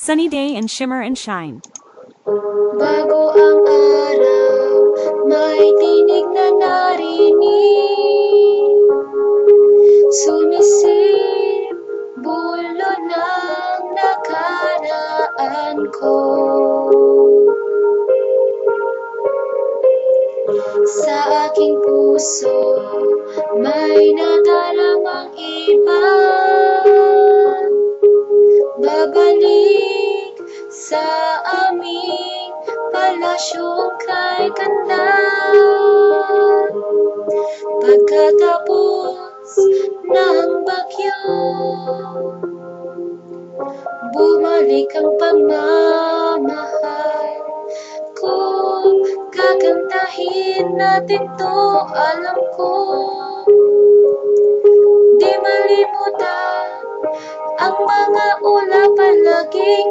Sunny day and shimmer and shine. Bago ang araw, may tinig na narinig. Sumisip, bulo ng nakaraan ko. Sa aking puso, may nadaramang iba. Babalik sa aming palasyong kay ganda. Pagkatapos ng bagyo, bumalik ang pagmamahal. Kung gagandahin natin to, alam ko di malimutan ang mga ulap palaging